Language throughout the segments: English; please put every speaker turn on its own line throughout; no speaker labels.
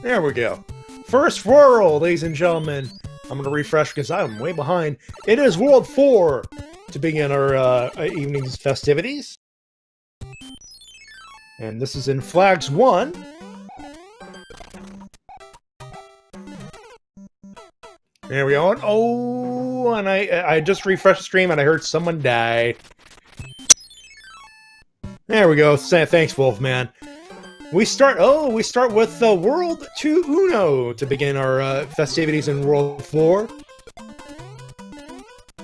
There we go. First world, ladies and gentlemen. I'm going to refresh because I'm way behind. It is World 4 to begin our evening's festivities. And this is in Flags 1. There we go. Oh, and I just refreshed the stream and I heard someone die. There we go. Thanks, Wolfman. We start with World 2 Uno to begin our festivities in World 4.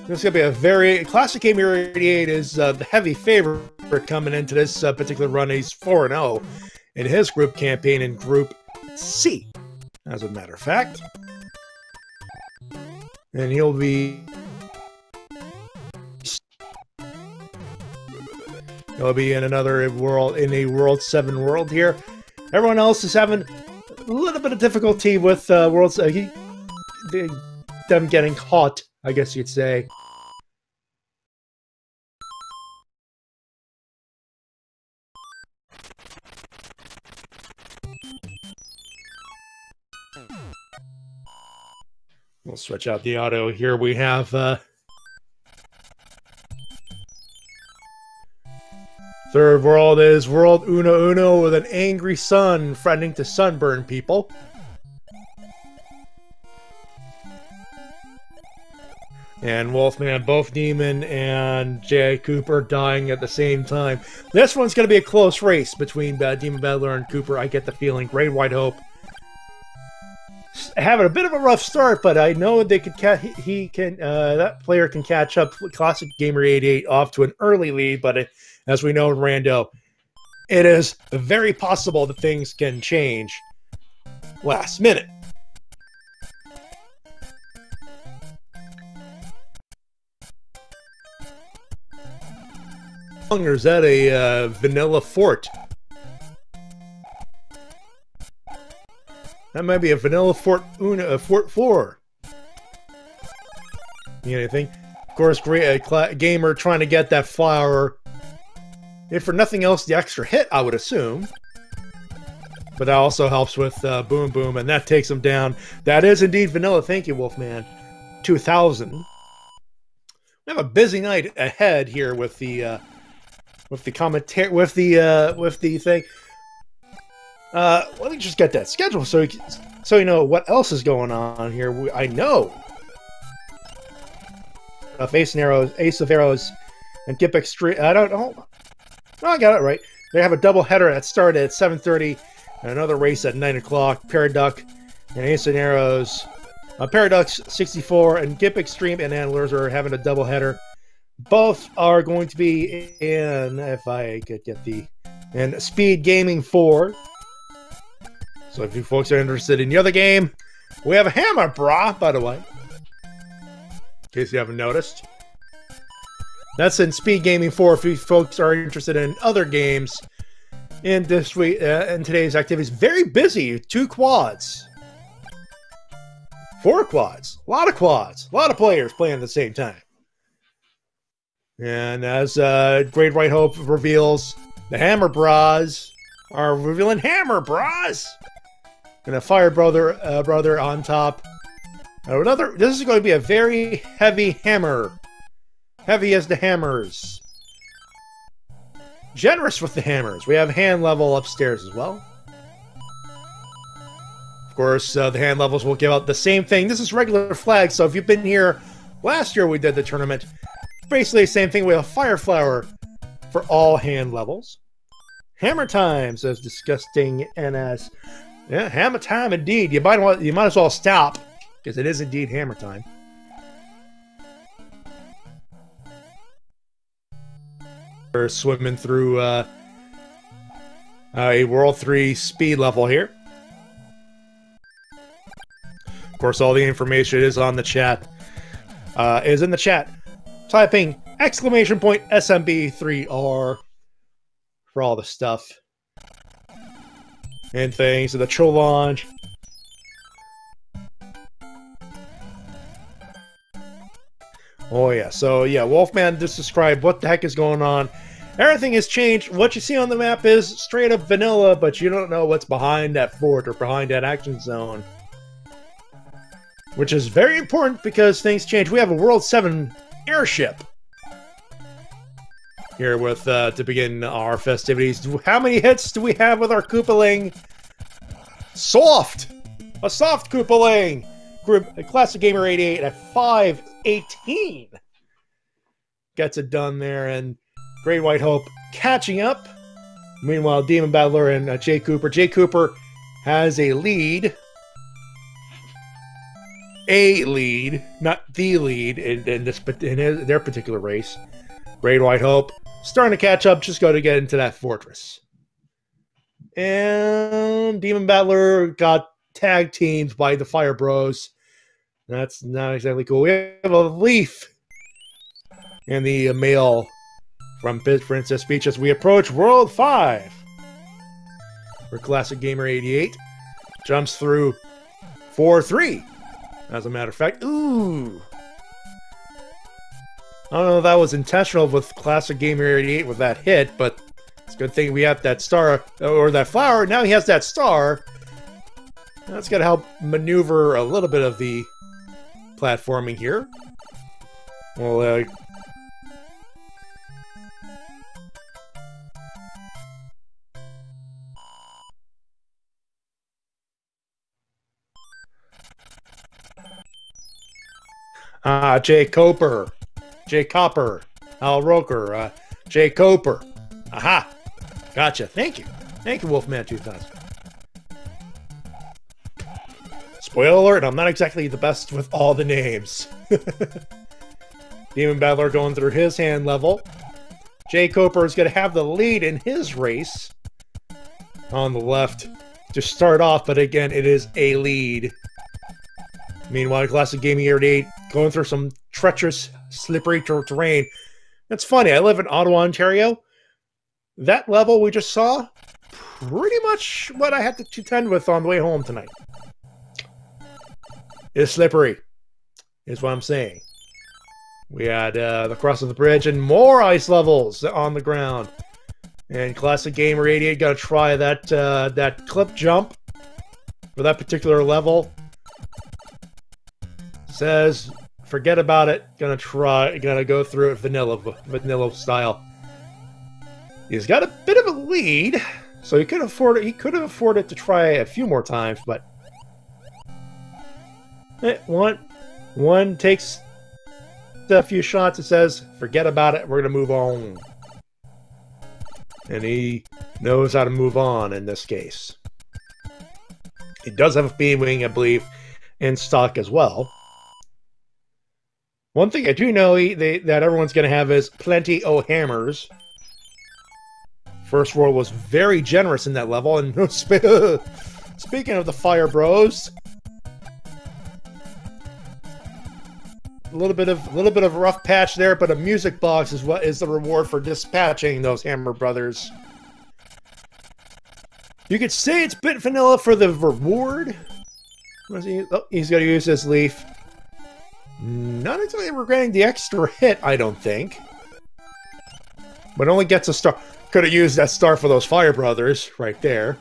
This is going to be a very... ClassicGamer88 is the heavy favorite coming into this particular run. He's 4-0 in his group campaign in Group C, as a matter of fact. And he'll be... He'll be in another world, in a World 7 world here. Everyone else is having a little bit of difficulty with worlds. Them getting caught, I guess you'd say. We'll switch out the audio here. We have... Third world is World Uno Uno with an angry sun threatening to sunburn people. And Wolfman, both Demon and jkoper dying at the same time. This one's going to be a close race between DemonBattler and Cooper. I get the feeling. GreatWightHope having a bit of a rough start, but I know they could that player can catch up. ClassicGamer88 off to an early lead, but as we know in Rando, it is very possible that things can change last minute. Or is that a vanilla fort? That might be a vanilla fort Fort 4. You anything? Of course, gamer trying to get that flower. If for nothing else, the extra hit, I would assume. But that also helps with Boom Boom, and that takes him down. That is indeed vanilla. Thank you, Wolfman. 2000. We have a busy night ahead here with the commentary, with the thing. Let me just get that schedule so you know what else is going on here. I know. Ace of Arrows, and Gip Extreme. I don't know. Oh, I got it right. They have a double header that started at 7:30, and another race at 9 o'clock. Paraduck and Ace and Arrows. Paradox 64 and Gip Extreme and Antlers are having a double header. Both are going to be in, if I could get in Speed Gaming 4. So if you folks are interested in the other game, we have a hammer, brah, by the way. In case you haven't noticed. That's in Speed Gaming 4 if you folks are interested in other games in this week, in today's activities. Very busy. 2 quads. 4 quads. A lot of quads. A lot of players playing at the same time. And as GreatWightHope reveals, the Hammer Bras are revealing Hammer Bras! And a Fire Brother on top. This is going to be a very heavy hammer. Heavy as the hammers. Generous with the hammers. We have hand level upstairs as well. Of course, the hand levels will give out the same thing. This is regular flag, so if you've been here last year we did the tournament. Basically the same thing. We have Fire Flower for all hand levels. Hammer time, says Disgusting NS. Yeah, hammer time indeed. You might as well stop, because it is indeed hammer time. We're swimming through a World 3 speed level here. Of course, all the information is on the chat. Is in the chat. Typing !SMB3R for all the stuff and things. So the Troll Launch. Oh yeah, so yeah, Wolfman just described what the heck is going on Everything has changed. What you see on the map is straight up vanilla, but you don't know what's behind that fort or behind that action zone. Which is very important because things change. We have a World 7 airship here with to begin our festivities. How many hits do we have with our Koopaling? Soft! A soft Koopaling! ClassicGamer88 at 518. Gets it done there, and GreatWightHope catching up. Meanwhile, DemonBattler and jkoper. jkoper has a lead. A lead, not the lead in their particular race. GreatWightHope starting to catch up, just go to get into that fortress. And DemonBattler got tag teamed by the Fire Bros. That's not exactly cool. We have a Leaf and the male from Princess Peach as we approach World 5. For ClassicGamer88 jumps through 4-3. As a matter of fact, ooh. I don't know if that was intentional with ClassicGamer88 with that hit, but it's a good thing we have that star, or that flower. Now he has that star. That's going to help maneuver a little bit of the platforming here. Well, jkoper, jkoper, Al Roker, jkoper. Aha! Gotcha. Thank you. Thank you, Wolfman 2000. Spoiler alert, I'm not exactly the best with all the names. DemonBattler going through his hand level. jkoper is going to have the lead in his race. On the left to start off, but again, it is a lead. Meanwhile, ClassicGamer88 going through some treacherous, slippery terrain. That's funny, I live in Ottawa, Ontario. That level we just saw, pretty much what I had to contend with on the way home tonight. It's slippery, is what I'm saying. We had the cross of the bridge and more ice levels on the ground. And ClassicGamer88 got to try that that clip jump for that particular level. Says, forget about it. Gonna go through it vanilla style. He's got a bit of a lead, so he could afford it. He could have afforded to try a few more times, but one takes a few shots. It says, forget about it. We're gonna move on, and he knows how to move on in this case. He does have a beam wing, I believe, in stock as well. One thing I do know that everyone's going to have is plenty of hammers. First World was very generous in that level, and speaking of the Fire Bros, a little bit of rough patch there, but a music box is what is the reward for dispatching those Hammer Brothers. You could say it's bit vanilla for the reward. Oh, he's going to use his leaf. Not entirely regretting the extra hit, I don't think. But only gets a star. Could have used that star for those Fire Brothers right there.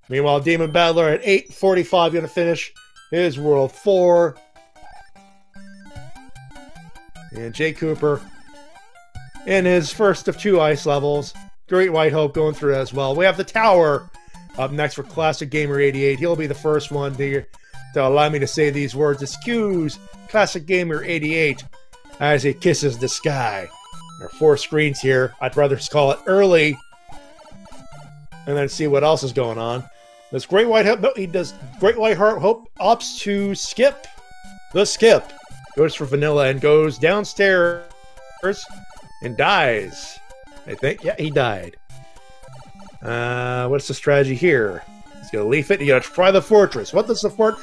Meanwhile, DemonBattler at 8:45 going to finish his World 4. And jkoper in his first of 2 ice levels. GreatWightHope going through as well. We have the tower up next for ClassicGamer88. He'll be the first one to allow me to say these words. Excuse ClassicGamer88 as he kisses the sky. There are 4 screens here. I'd rather call it early and then see what else is going on. Does GreatWightHope? No, he does. GreatWightHope opts to skip the skip. Goes for vanilla and goes downstairs and dies. I think. Yeah, he died. What's the strategy here? He's gonna leaf it. You gotta try the fortress. What does the fort?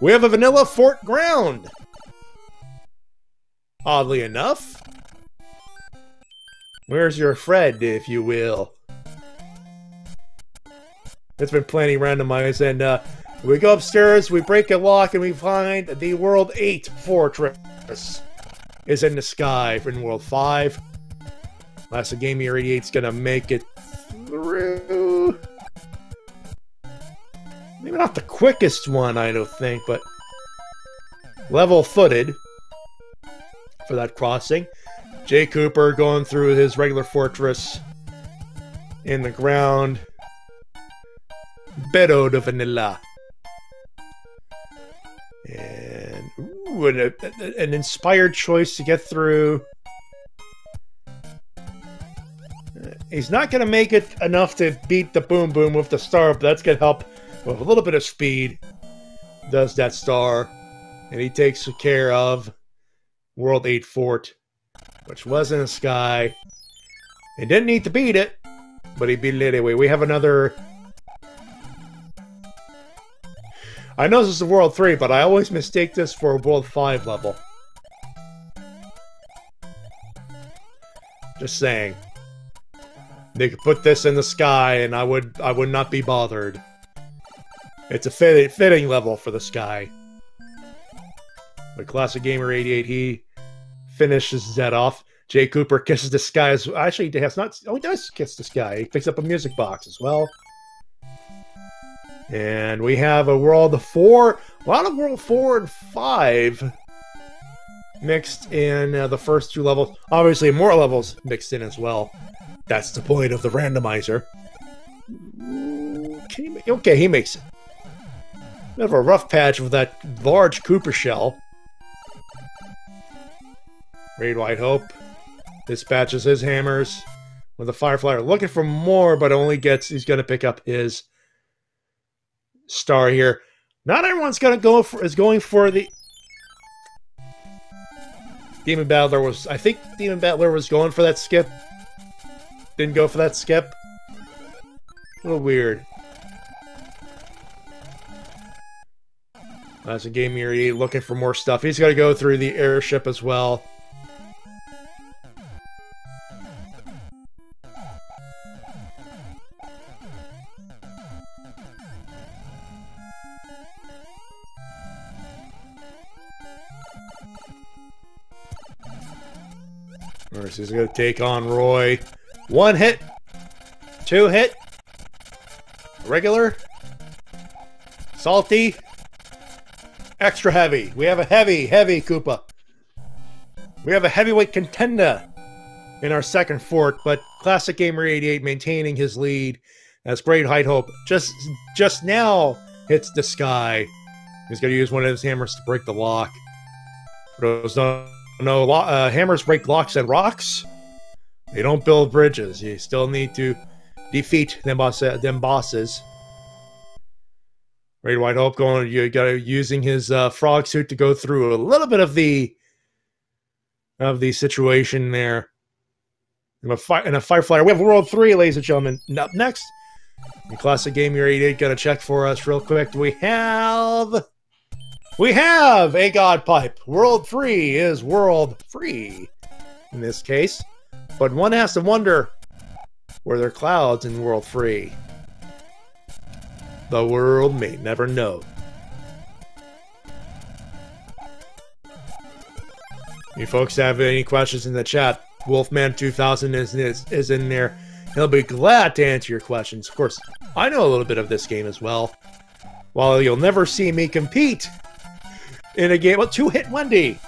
We have a vanilla fort ground. Oddly enough. Where's your Fred, if you will? It's been plenty randomized, and we go upstairs, we break a lock, and we find the World 8 fortress is in the sky in World 5. ClassicGamer88 is gonna make it through. Maybe not the quickest one, I don't think, but level-footed for that crossing. jkoper going through his regular fortress in the ground. Beto de vanilla. And ooh, an inspired choice to get through. He's not going to make it enough to beat the Boom Boom with the star, but that's going to help with a little bit of speed. Does that star. And he takes care of World 8 Fort, which was in the sky. He didn't need to beat it, but he beat it anyway. We have another... I know this is a World 3, but I always mistake this for a World 5 level. Just saying. They could put this in the sky, and I would not be bothered. It's a fitting level for the sky. But ClassicGamer88, he finishes that off. jkoper kisses the sky as actually he has not. Oh, he does kiss the sky. He picks up a music box as well. And we have a World 4. A lot of World 4 and 5 mixed in the first two levels. Obviously, more levels mixed in as well. That's the point of the randomizer. Okay, he makes it. Bit of a rough patch with that large Cooper shell. GreatWightHope dispatches his hammers with a Fireflyer, looking for more, but only gets. He's going to pick up his star here. Not everyone's going for the DemonBattler was. I think DemonBattler was going for that skip. Didn't go for that skip. A little weird. ClassicGamer88 looking for more stuff. He's got to go through the airship as well. He's going to take on Roy. One hit. Two hit. Regular. Salty. Extra heavy. We have a heavy Koopa. We have a heavyweight contender in our second fort, but ClassicGamer88 maintaining his lead as GreatWightHope just now hits the sky. He's going to use one of his hammers to break the lock. For those no, hammers break locks and rocks. They don't build bridges. You still need to defeat them bosses. GreatWightHope using his frog suit to go through a little bit of the situation there. And a Fireflyer. We have World 3, ladies and gentlemen. Up next, ClassicGamer88 got to check for us real quick. We have a God Pipe. World 3 is World 3 in this case. But one has to wonder, were there clouds in World 3? The world may never know. You folks have any questions in the chat? Wolfman2000 is in there. He'll be glad to answer your questions. Of course, I know a little bit of this game as well. While you'll never see me compete in a game. Well, two-hit Wendy.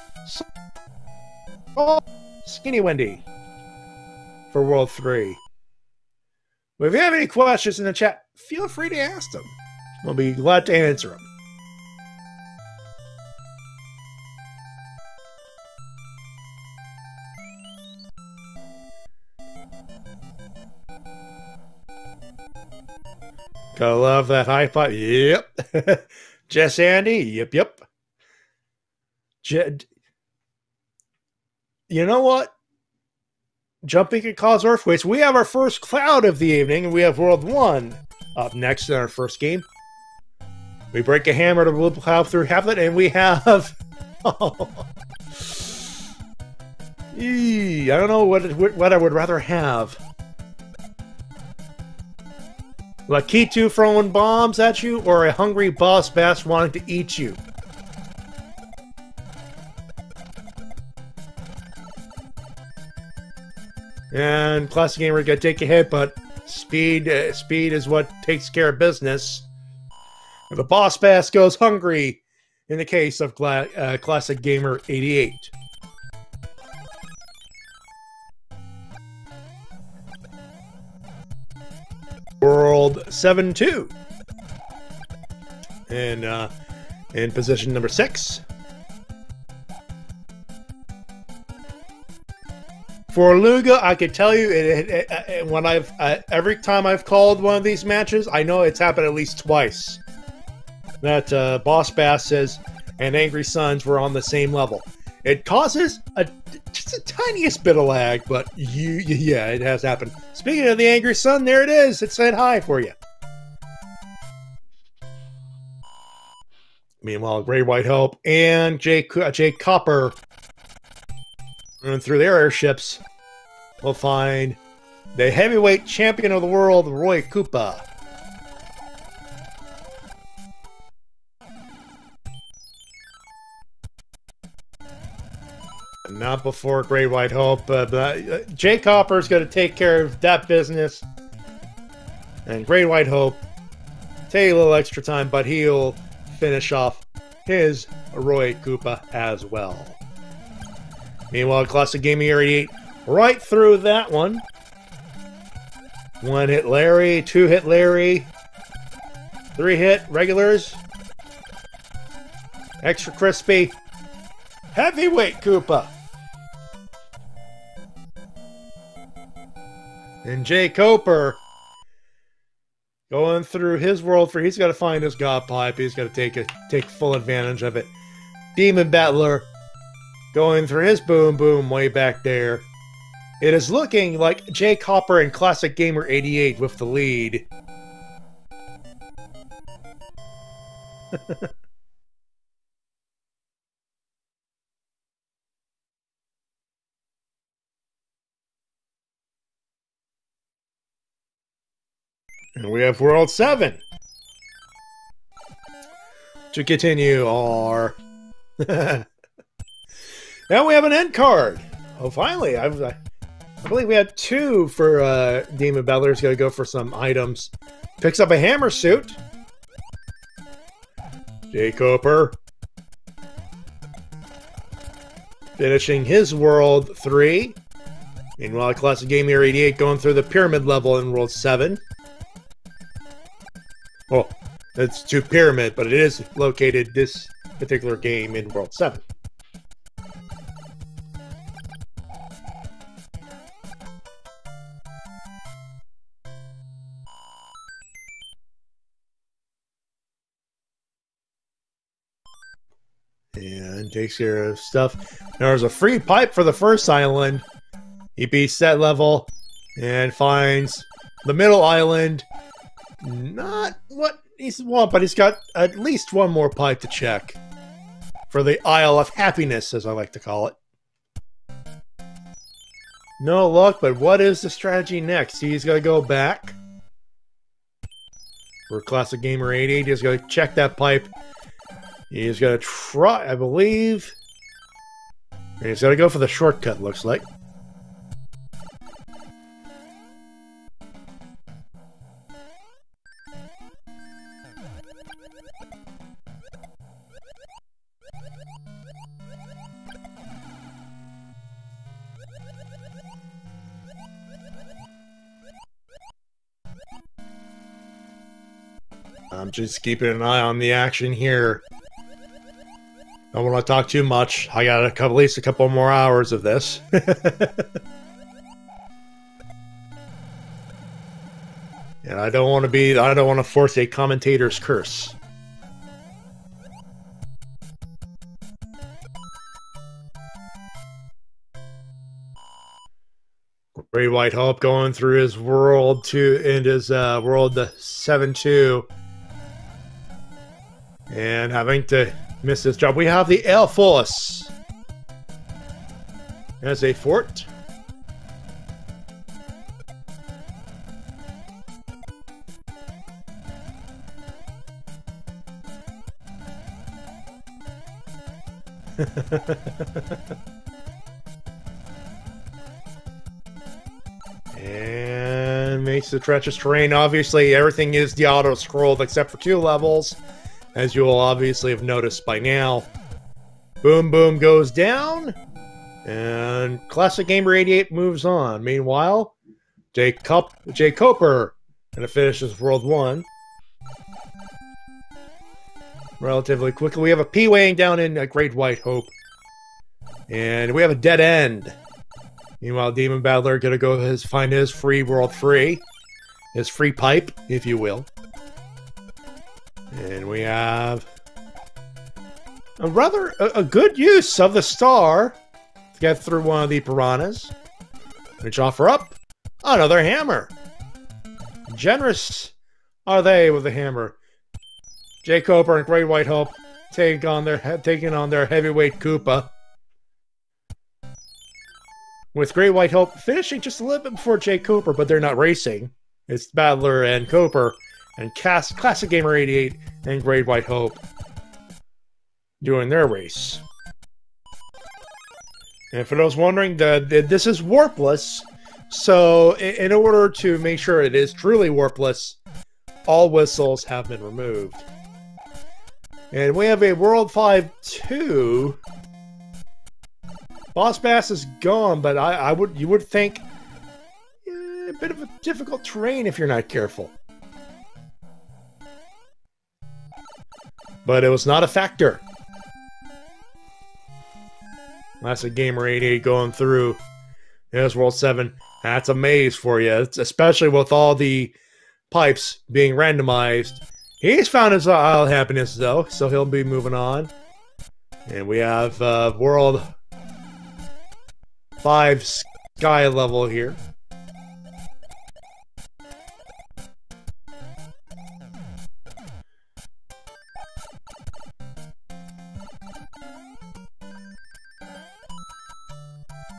Oh, Skinny Wendy for World 3. But if you have any questions in the chat, feel free to ask them. We'll be glad to answer them. Gotta love that high five. Yep. Jess Andy. Yep. You know what? Jumping can cause earthquakes. We have our first cloud of the evening, and we have World 1 up next in our first game. We break a hammer to plow through half of it, and we have... Oh. I don't know what I would rather have. Lakitu throwing bombs at you, or a hungry boss bass wanting to eat you? And Classic Gamer got to take a hit, but speed is what takes care of business. And the boss bass goes hungry in the case of ClassicGamer88. World 7-2. And in position number 6. For Luga, I can tell you, when every time I've called one of these matches, I know it's happened at least twice. That Boss Basses and Angry Sons were on the same level. It causes just the tiniest bit of lag, but yeah, it has happened. Speaking of the Angry Sun, there it is. It said hi for you. Meanwhile, GreatWightHope and jkoper running through their airships will find the heavyweight champion of the world, jkoper. Not before GreatWightHope, but jkoper is going to take care of that business. And GreatWightHope take a little extra time, but he'll finish off his jkoper as well. Meanwhile, ClassicGamer88 right through that one. 1-hit Larry, 2-hit Larry, 3-hit regulars, extra crispy, heavyweight Koopa. And jkoper going through his world he's got to find his god pipe. He's got to take full advantage of it. DemonBattler going through his boom boom way back there. It is looking like jkoper and ClassicGamer88 with the lead. And we have World 7 to continue our... Now we have an end card. Oh, finally. I believe we had 2 for DemonBattler. He's going to go for some items. Picks up a hammer suit. jkoper finishing his World 3. Meanwhile, ClassicGamer88 going through the pyramid level in World 7. Well, it's 2 pyramid, but it is located, this particular game, in World 7. And takes care of stuff. There's a free pipe for the first island. He beats that level and finds the middle island. Not what he's want, but he's got at least one more pipe to check for the Isle of Happiness, as I like to call it. No luck, but what is the strategy next? He's going to go back for ClassicGamer88. He's going to check that pipe. He's going to try, I believe. And he's going to go for the shortcut, looks like. I'm just keeping an eye on the action here. I don't want to talk too much. I got at least a couple more hours of this. And I don't want to force a commentator's curse. GreatWightHope going through his world world 7-2. And having to miss this job. We have the Air Force as a fort. and makes the treacherous terrain. Obviously, everything is the auto-scrolled except for 2 levels, as you will obviously have noticed by now. Boom Boom goes down, and ClassicGamer88 moves on. Meanwhile, jkoper and it finishes World 1. Relatively quickly, we have a P weighing down in GreatWightHope. And we have a dead end. Meanwhile, DemonBattler gonna go find his free World 3. His free pipe, if you will. And we have a good use of the star to get through one of the piranhas, which offer up another hammer. Generous are they with the hammer. jkoper and GreatWightHope taking on their heavyweight Koopa. With GreatWightHope finishing just a little bit before jkoper, but they're not racing. It's Battler and Koper and ClassicGamer88 and GreatWightHope doing their race. And for those wondering, this is Warpless, so in order to make sure it is truly Warpless, all whistles have been removed. And we have a World 5-2. Boss Bass is gone, but you would think a bit of a difficult terrain if you're not careful. But it was not a factor. ClassicGamer88 going through. There's World 7. That's a maze for you, especially with all the pipes being randomized. He's found his Isle of Happiness, though, so he'll be moving on. And we have World 5 sky level here.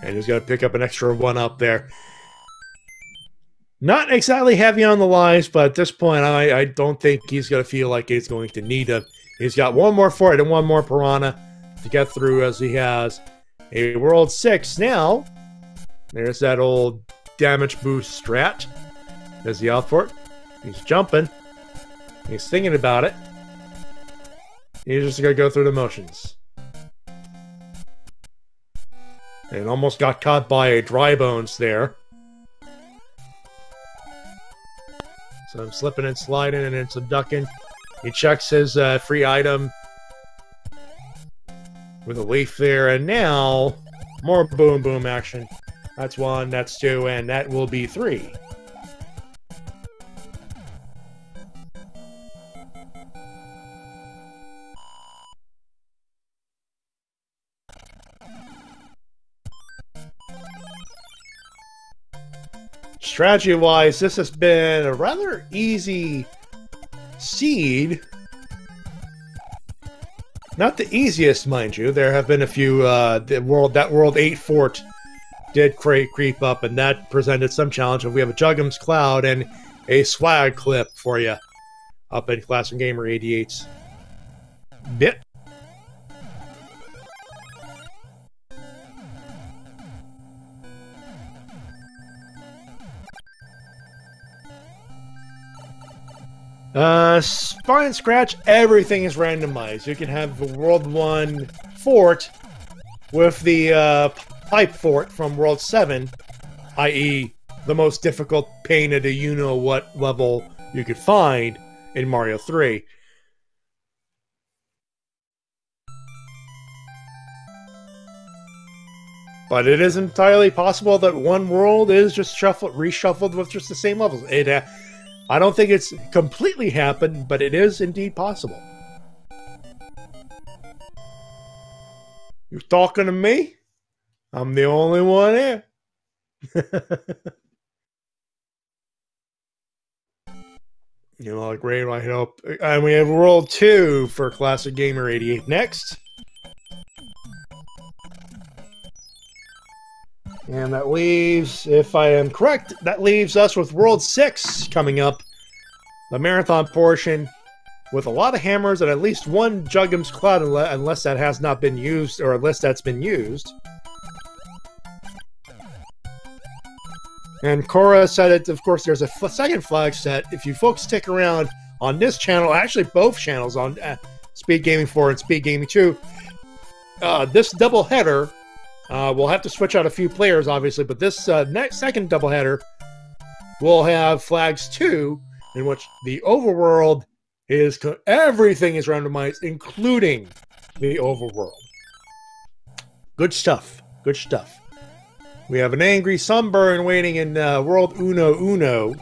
And he's got to pick up an extra one up there. Not exactly heavy on the lives, but at this point, I don't think he's going to feel like he's going to need him. He's got one more for it and one more piranha to get through, as he has a World 6 now. There's that old damage boost strat. There's the out for it. He's jumping. He's thinking about it. He's just going to go through the motions. And almost got caught by a dry bones there. So I'm slipping and sliding and then some ducking. He checks his free item with a leaf there, and now more boom boom action. That's 1, that's 2, and that will be 3. Strategy-wise, this has been a rather easy seed. Not the easiest, mind you. There have been a few. That World 8 fort did creep up, and that presented some challenge. We have a Juggum's Cloud and a swag clip for you up in ClassicGamer88's bit. Spine and Scratch, everything is randomized. You can have the World 1 fort with the pipe fort from World 7, i.e. the most difficult pain at a you-know-what level you could find in Mario 3. But it is entirely possible that one world is just reshuffled with just the same levels. I don't think it's completely happened, but it is indeed possible. You talking to me? I'm the only one here. You know, GreatWightHope. And we have World 2 for ClassicGamer88 next. And that leaves, if I am correct, that leaves us with World 6 coming up. The marathon portion with a lot of hammers and at least one Juggum's Cloud, unless that has not been used, or unless that's been used. And Cora said it, of course, there's a second flag set. If you folks stick around on this channel, actually both channels, on Speed Gaming 4 and Speed Gaming 2, this double header, we'll have to switch out a few players, obviously, but this second double header will have flags 2, in which the overworld is, everything is randomized, including the overworld. Good stuff. Good stuff. We have an angry sunburn waiting in World Uno Uno.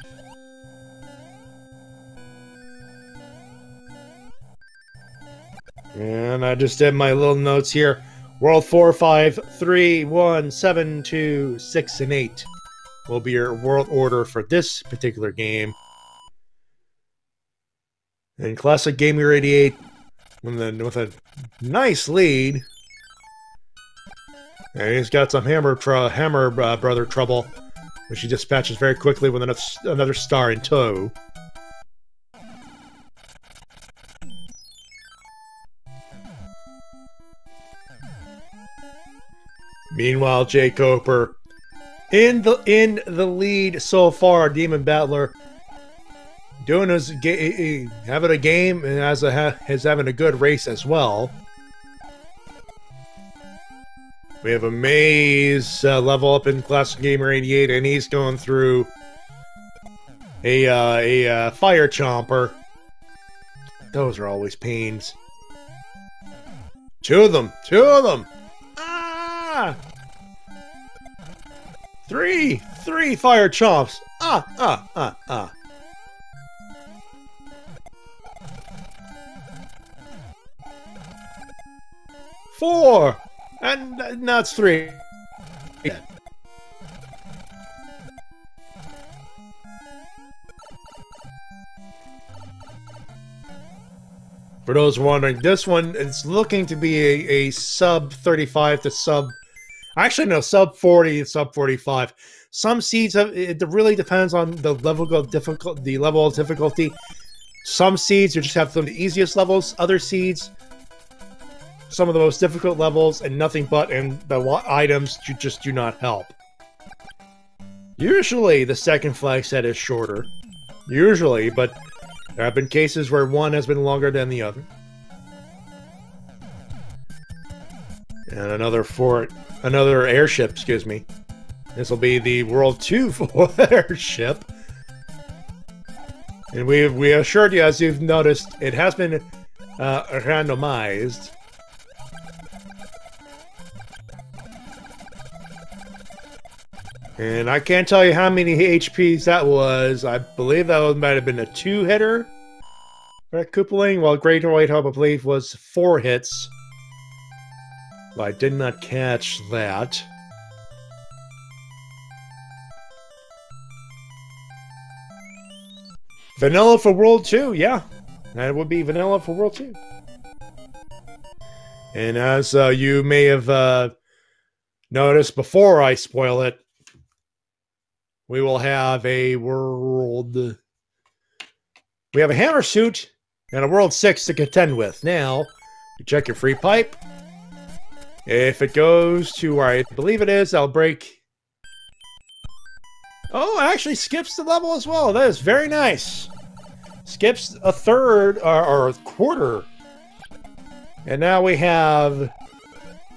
And I just did my little notes here. World 4, 5, 3, 1, 7, 2, 6, and 8 will be your world order for this particular game. And ClassicGamer88 with a nice lead. And he's got some hammer brother trouble, which he dispatches very quickly with another star in tow. Meanwhile, jkoper in the lead so far. DemonBattler doing his having a game and is having a good race as well. We have a maze level up in ClassicGamer88, and he's going through a fire chomper. Those are always pains. Two of them! Ah! Three fire chomps! Ah! 4! And now it's 3. For those wondering, this one is looking to be a sub 35 to sub... Actually, no, sub 40 to sub 45. Some seeds, it really depends on the level of difficulty. Some seeds, you just have some of the easiest levels. Other seeds, some of the most difficult levels, and nothing but, and the items just do not help. Usually, the second flag set is shorter. Usually, but there have been cases where one has been longer than the other. And another airship, excuse me. This will be the World 2 airship. And we assured you, as you've noticed, it has been randomized. And I can't tell you how many HPs that was. I believe that might have been a 2-hitter. Right, coupling, while GreatWightHope, I believe, was 4 hits. But I did not catch that. Vanilla for World 2, yeah. That would be vanilla for World 2. And as you may have noticed before I spoil it, we will have a world... We have a hammer suit and a World 6 to contend with. Now, you check your free pipe. If it goes to where I believe it is, I'll break... Oh, it actually skips the level as well. That is very nice. Skips a third, or a quarter. And now we have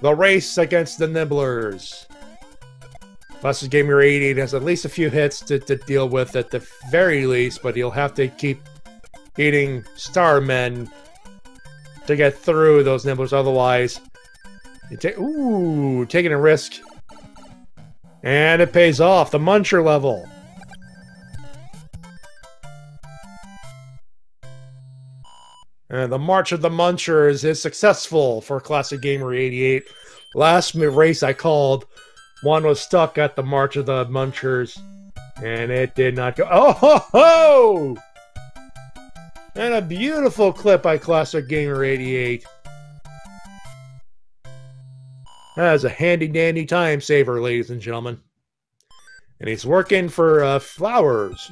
the race against the Nibblers. ClassicGamer88 has at least a few hits to deal with at the very least, but he'll have to keep eating Starmen to get through those Nibblers. Otherwise, taking a risk. And it pays off. The Muncher level. And the March of the Munchers is successful for ClassicGamer88. Last race I called, one was stuck at the March of the Munchers, and it did not go. Oh ho ho! And a beautiful clip by ClassicGamer88. That is a handy-dandy time saver, ladies and gentlemen. And he's working for Flowers.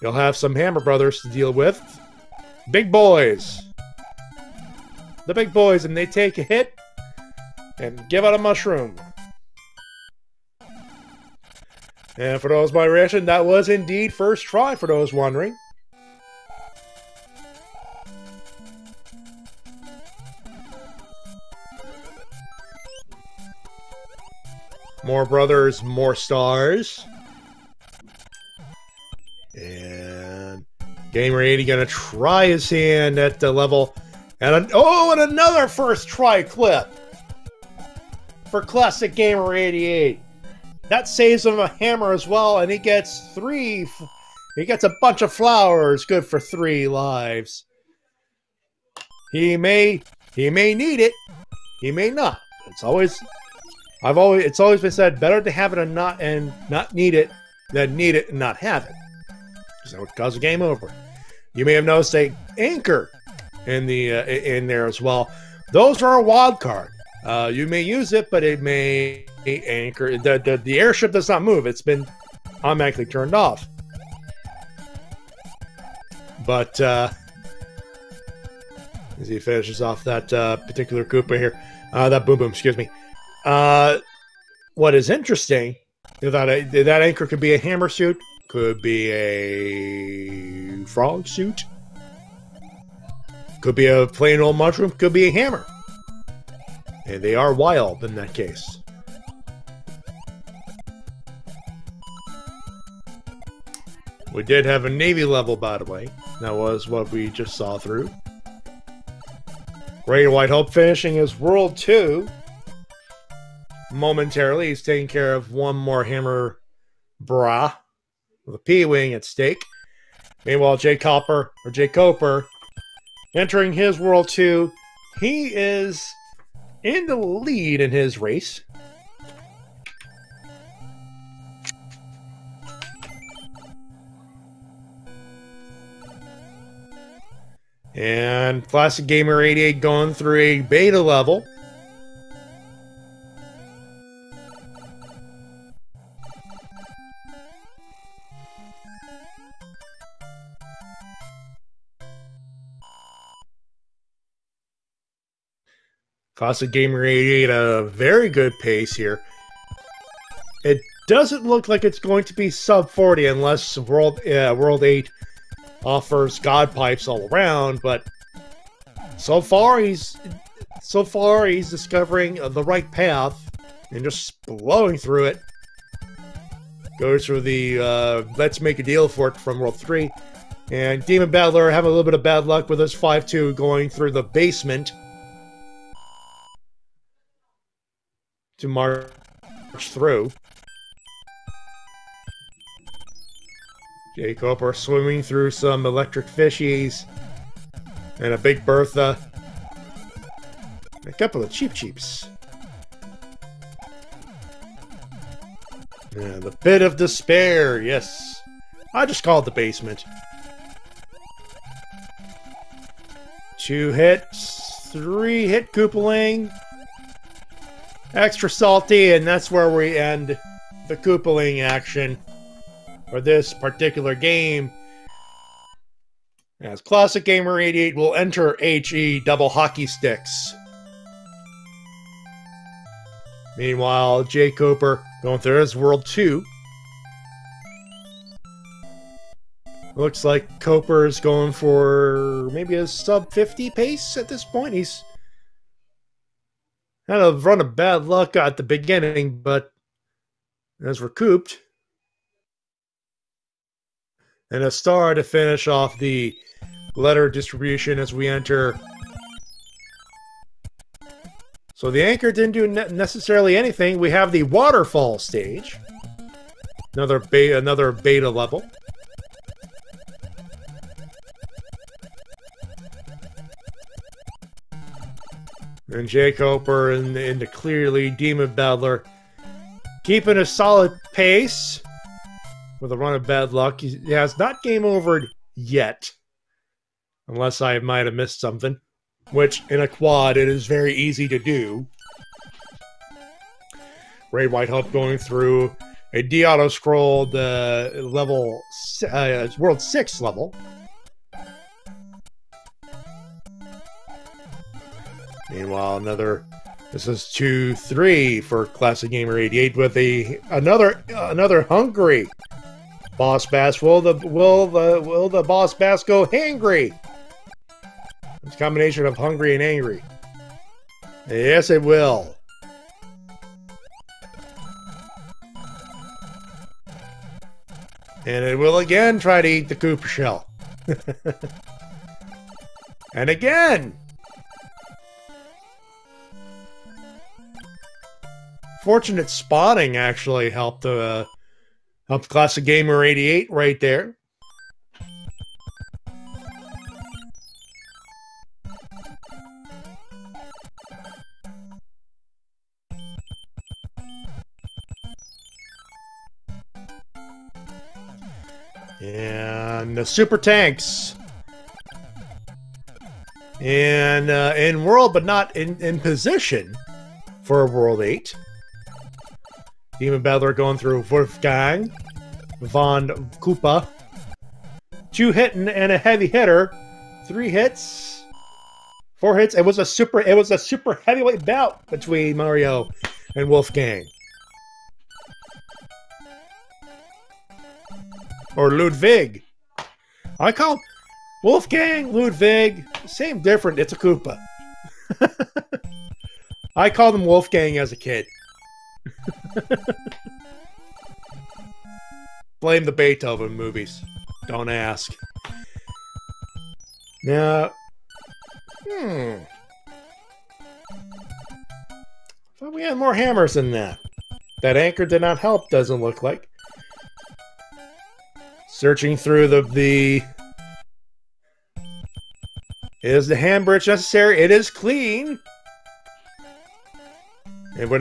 You'll have some Hammer Brothers to deal with. Big boys. The big boys, and they take a hit and give out a mushroom. And for those by reaction, that was indeed first try for those wondering. More brothers, more stars. And Gamer80 gonna try his hand at the level. And and another first try clip for ClassicGamer88. That saves him a hammer as well, and he gets 3. He gets a bunch of flowers, good for 3 lives. He may need it. He may not. It's always been said, better to have it and not need it than need it and not have it. Because that would cause a game over. You may have noticed a anchor in there as well. Those are a wild card. You may use it, but it may anchor. The airship does not move. It's been automatically turned off. But as he finishes off that particular Koopa here, that Boom Boom, excuse me. What is interesting is that anchor could be a hammer suit, could be a frog suit, could be a plain old mushroom, could be a hammer. And they are wild in that case. We did have a Navy level, by the way. That was what we just saw through. GreatWightHope finishing his World 2. Momentarily, he's taking care of one more hammer bra with a P-Wing at stake. Meanwhile, jkoper, entering his World 2. He is in the lead in his race. And ClassicGamer88 going through a beta level. ClassicGamer88 a very good pace here. It doesn't look like it's going to be sub 40 unless World 8 offers God pipes all around, but so far he's discovering the right path and just blowing through it. Goes through the let's make a deal for it from World 3. And DemonBattler having a little bit of bad luck with his 5-2 going through the basement to march through. jkoper swimming through some electric fishies and a Big Bertha. A couple of Cheeps. Yeah, the Pit of Despair, yes. I just call it the basement. 2 hits, 3 hit Koopaling. Extra salty, and that's where we end the Koopaling action for this particular game. As ClassicGamer88 will enter HE double hockey sticks. Meanwhile, jkoper going through his World 2. Looks like Koper is going for maybe a sub 50 pace at this point. He's had a run of bad luck at the beginning, but has recouped. And a star to finish off the letter distribution as we enter. So the anchor didn't do necessarily anything. We have the waterfall stage. Another beta level. And jkoper into clearly DemonBattler keeping a solid pace with a run of bad luck. He has not game overed yet, unless I might have missed something, which in a quad it is very easy to do. GreatWightHope going through a de-auto scrolled level World 6 level. Meanwhile, another This is 2-3 for ClassicGamer88 with another hungry boss bass. Will the boss bass go hangry? It's a combination of hungry and angry. Yes, it will. And it will again try to eat the Cooper shell. And again! Fortunate spotting actually helped ClassicGamer88 right there. And the super tanks in world, but not in position for World 8. DemonBattler going through Wolfgang von Koopa. 2 hitting and a heavy hitter. 3 hits, 4 hits. It was a super heavyweight bout between Mario and Wolfgang. Or Ludwig. I call Wolfgang, Ludwig, same different. It's a Koopa. I called him Wolfgang as a kid. Blame the Beethoven movies. Don't ask. Now, thought we had more hammers than that. That anchor did not help, doesn't look like. Searching through the is the hand bridge necessary? It is clean. And we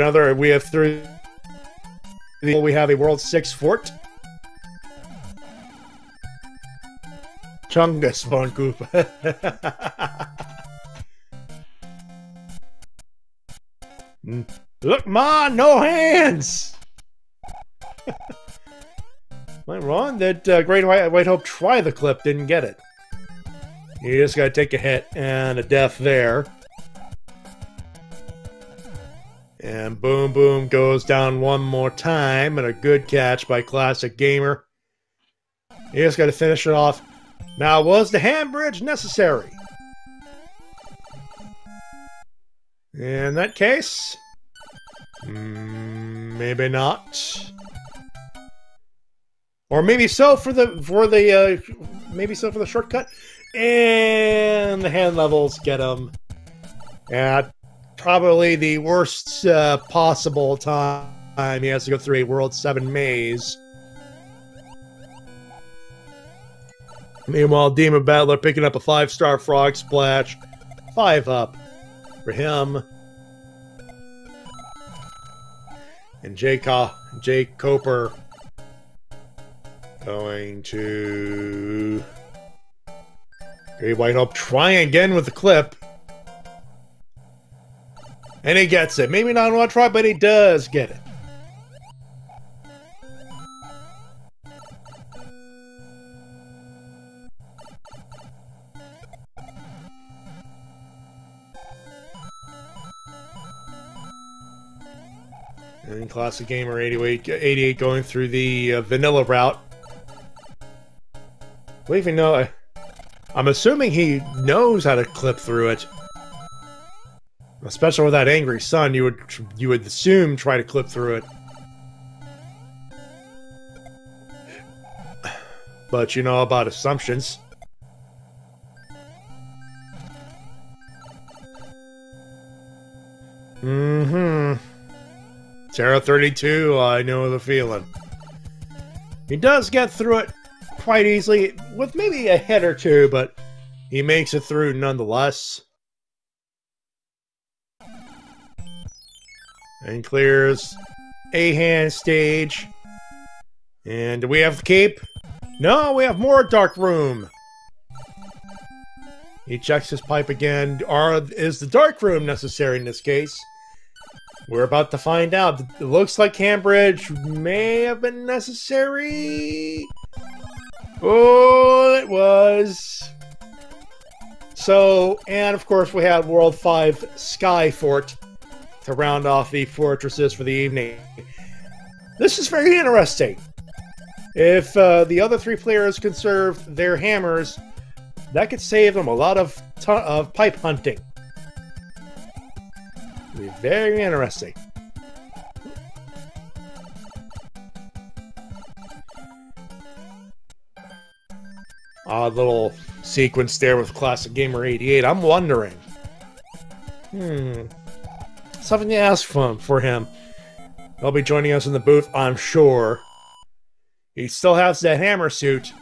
have we have a World 6 fort. Chungus von Koopa. Look, Ma, no hands! Went wrong that GreatWightHope try the clip, didn't get it. You just gotta take a hit and a death there. And boom, boom, goes down one more time, and a good catch by Classic Gamer. You just gotta finish it off. Now, was the hand bridge necessary? In that case, maybe not. Or maybe so for the shortcut. And the hand levels get him at probably the worst possible time. He has to go through a World 7 maze. Meanwhile, DemonBattler picking up a 5-star frog splash. 5 up for him. And jkoper going to GreatWightHope trying again with the clip. And he gets it. Maybe not on one try, but he does get it. And ClassicGamer88 going through the vanilla route. Well, even though I'm assuming he knows how to clip through it. Especially with that angry sun, you would assume try to clip through it. But you know about assumptions. Terra 32, I know the feeling. He does get through it quite easily, with maybe a hit or two, but he makes it through nonetheless. And clears a hand stage. And do we have cape? No, we have more dark room. He checks his pipe again. Is the dark room necessary in this case? We're about to find out. It looks like Cambridge may have been necessary. Oh, it was. So, and of course we had World 5 Sky Fort to round off the fortresses for the evening. This is very interesting. If the other 3 players conserve their hammers, that could save them a lot of pipe hunting. It'll be very interesting. Odd little sequence there with ClassicGamer88. I'm wondering. Something to ask for him. He'll be joining us in the booth, I'm sure. He still has that hammer suit.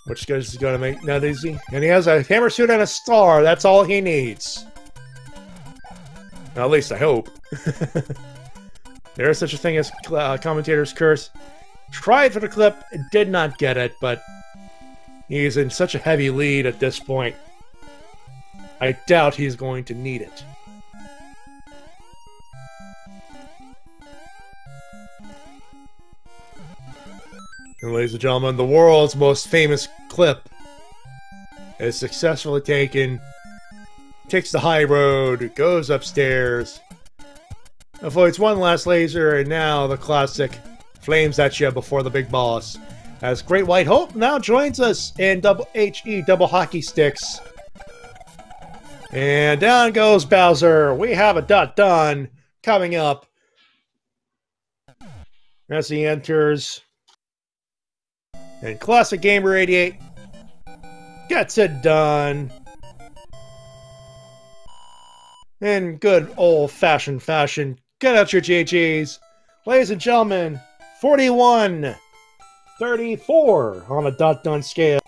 Which is going to make not easy. And he has a hammer suit and a star. That's all he needs. At least I hope. There is such a thing as commentator's curse. Tried for the clip, did not get it, but he's in such a heavy lead at this point. I doubt he's going to need it. And ladies and gentlemen, the world's most famous clip is successfully taken, takes the high road, goes upstairs, avoids one last laser, and now the classic flames at you before the big boss. As GreatWightHope now joins us in HE double hockey sticks. And down goes Bowser. We have a done coming up. As he enters. And ClassicGamer88 gets it done. In good old-fashioned fashion. Get out your GGs. Ladies and gentlemen, 41-34 on a done scale.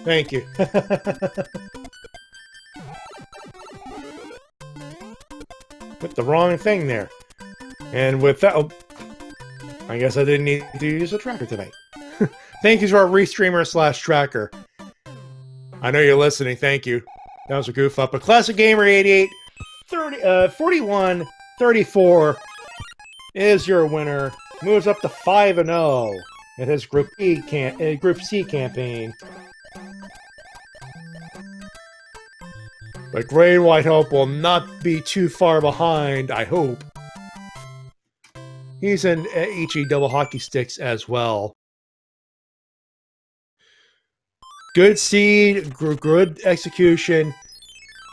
Thank you. Put the wrong thing there. And with that, oh, I guess I didn't need to use a tracker tonight. Thank you to our restreamer / tracker. I know you're listening. Thank you. That was a goof up. But ClassicGamer88, 41-34 is your winner. Moves up to 5-0 in his Group C campaign. But GreatWightHope will not be too far behind, I hope. He's in HE double hockey sticks as well. Good seed, good execution,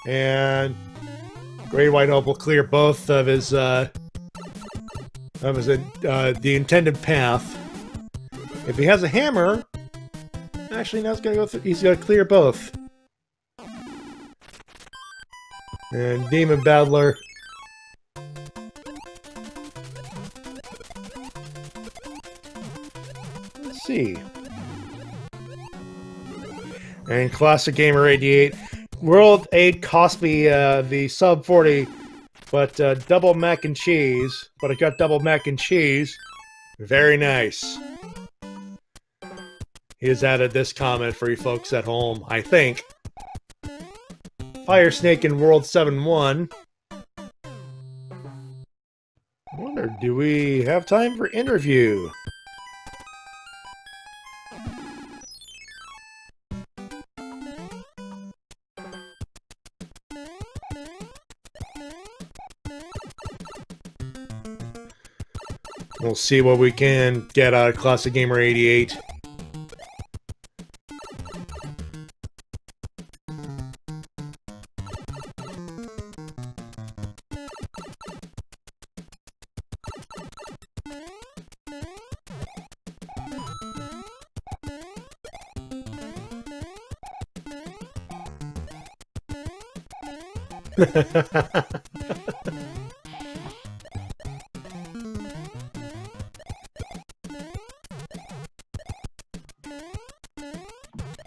and GreatWightHope will clear both of his the intended path. If he has a hammer, actually now he's gonna clear both. And DemonBattler. Let's see. And ClassicGamer88. World 8 cost me the sub 40, but double mac and cheese. But I got double mac and cheese. Very nice. He has added this comment for you folks at home, I think. Fire Snake in World 7-1. I wonder, do we have time for interview? We'll see what we can get out of ClassicGamer88.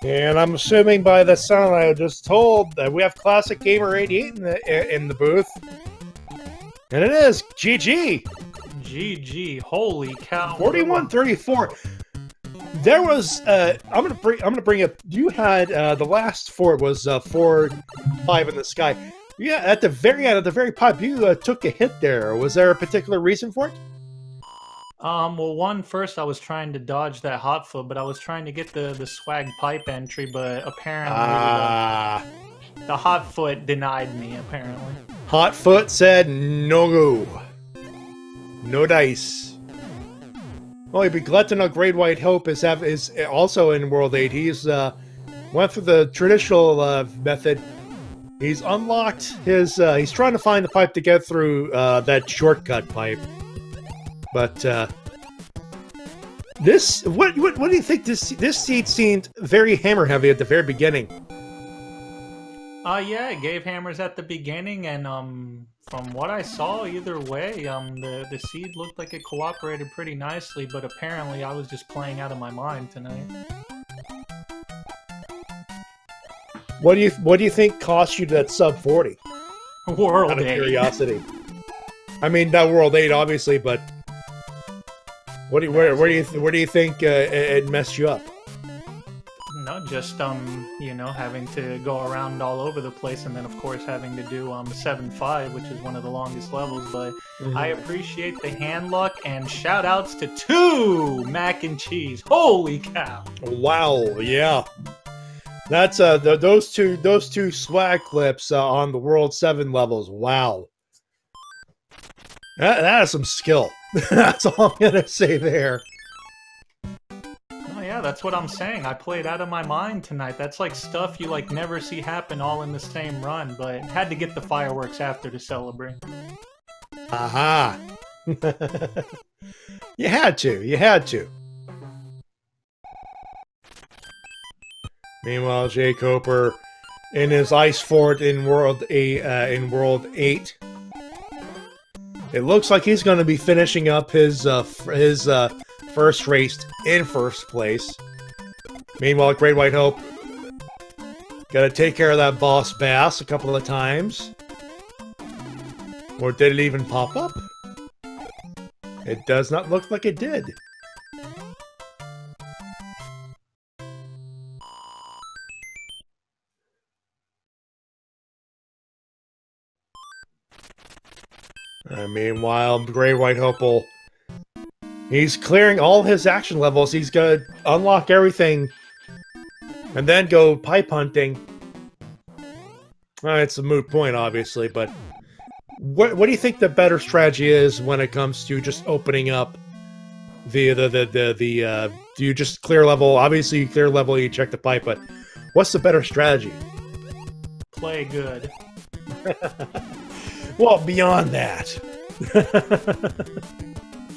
And I'm assuming by the sound I just told that we have ClassicGamer88 in the booth. And it is GG.
GG. Holy cow.
41-34. There was I'm gonna bring up. You had the last fort was 4-5 in the sky. Yeah, at the very end, at the very pipe, you took a hit there. Was there a particular reason for it?
Well, first I was trying to dodge that hot foot, but I was trying to get the swag pipe entry, but apparently the hot foot denied me, apparently.
Hot foot said no go. No dice. Well, you'd be glad to know GreatWightHope is also in World 8. He's went through the traditional method. He's unlocked his... he's trying to find the pipe to get through that shortcut pipe. But this... What do you think? This seed seemed very hammer-heavy at the very beginning.
Yeah, it gave hammers at the beginning, and from what I saw, either way, the seed looked like it cooperated pretty nicely, but apparently I was just playing out of my mind tonight.
What do you think cost you that sub 40?
World 8.
Out of curiosity. I mean, not World 8, obviously, but where do you think it messed you up?
No, just you know, having to go around all over the place, and then of course having to do 7-5, which is one of the longest levels. But I appreciate the hand luck, and shout outs to 2 mac and cheese. Holy cow! Wow,
yeah. That's those two swag clips on the World 7 levels. Wow, that is some skill. That's all I'm gonna say there.
Oh yeah, that's what I'm saying. I played out of my mind tonight. That's like stuff you like never see happen all in the same run, but had to get the fireworks after to celebrate.
Aha! You had to. You had to. Meanwhile, jkoper in his ice fort in World 8. It looks like he's going to be finishing up his first race in first place. Meanwhile, GreatWightHope got to take care of that boss bass a couple of times. Or did it even pop up? It does not look like it did. Meanwhile, GreatWightHope he's clearing all his action levels. He's gonna unlock everything and then go pipe hunting. It's a moot point, obviously, but what do you think the better strategy is when it comes to just opening up do you just clear level? Obviously, you clear level, you check the pipe, but what's the better strategy?
Play good.
Well, beyond that.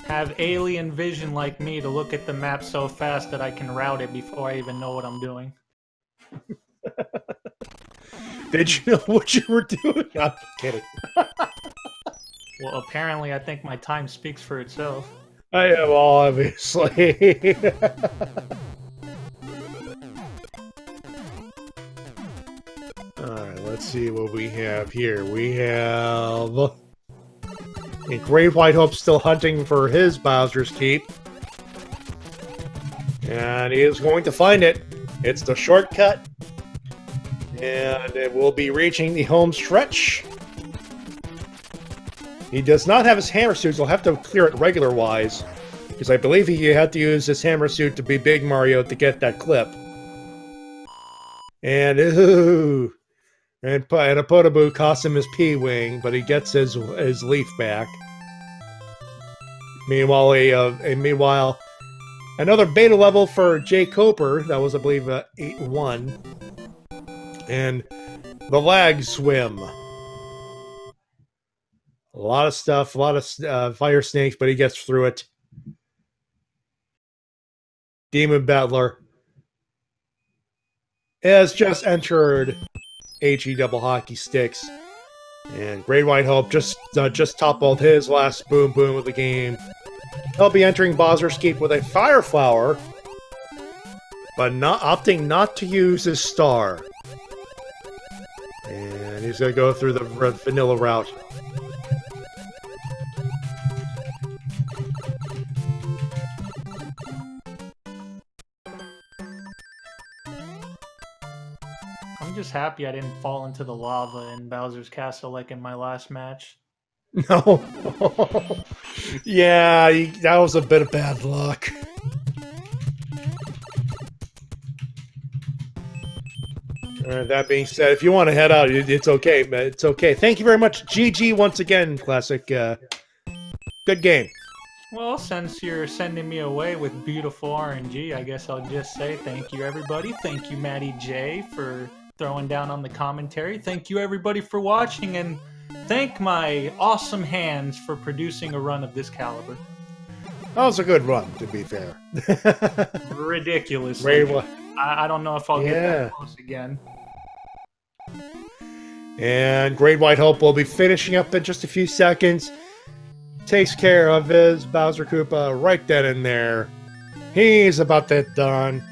Have alien vision like me to look at the map so fast that I can route it before I even know what I'm doing.
Did you know what you were doing? I'm kidding.
Well, apparently I think my time speaks for itself.
I am, obviously. Alright, let's see what we have here. We have... GreatWightHope still hunting for his Bowser's Keep. And he is going to find it. It's the shortcut. And it will be reaching the home stretch. He does not have his hammer suit, so he'll have to clear it regular-wise. Because I believe he had to use his hammer suit to be Big Mario to get that clip. And, ooh... And a Podoboo costs him his P-Wing, but he gets his leaf back. Meanwhile, another beta level for jkoper. That was, I believe, 8-1. And the lag swim. A lot of stuff, a lot of fire snakes, but he gets through it. DemonBattler has just entered HE double hockey sticks, and GreatWightHope just toppled his last boom of the game. He'll be entering Bowser's Keep with a Fire Flower, but opting not to use his star. And he's gonna go through the vanilla route.
just happy I didn't fall into the lava in Bowser's Castle like in my last match.
No. Yeah, that was a bit of bad luck. That being said, if you want to head out, it's okay. It's okay. Thank you very much, GG, once again, Classic. Good game.
Well, since you're sending me away with beautiful RNG, I guess I'll just say thank you, everybody. Thank you, Matty J, for throwing down on the commentary. Thank you, everybody, for watching, and thank my awesome hands for producing a run of this caliber.
That was a good run, to be fair.
Ridiculous. I don't know if I'll get that close again.
And GreatWightHope will be finishing up in just a few seconds. Takes care of his Bowser Koopa right then and there. He's about that done.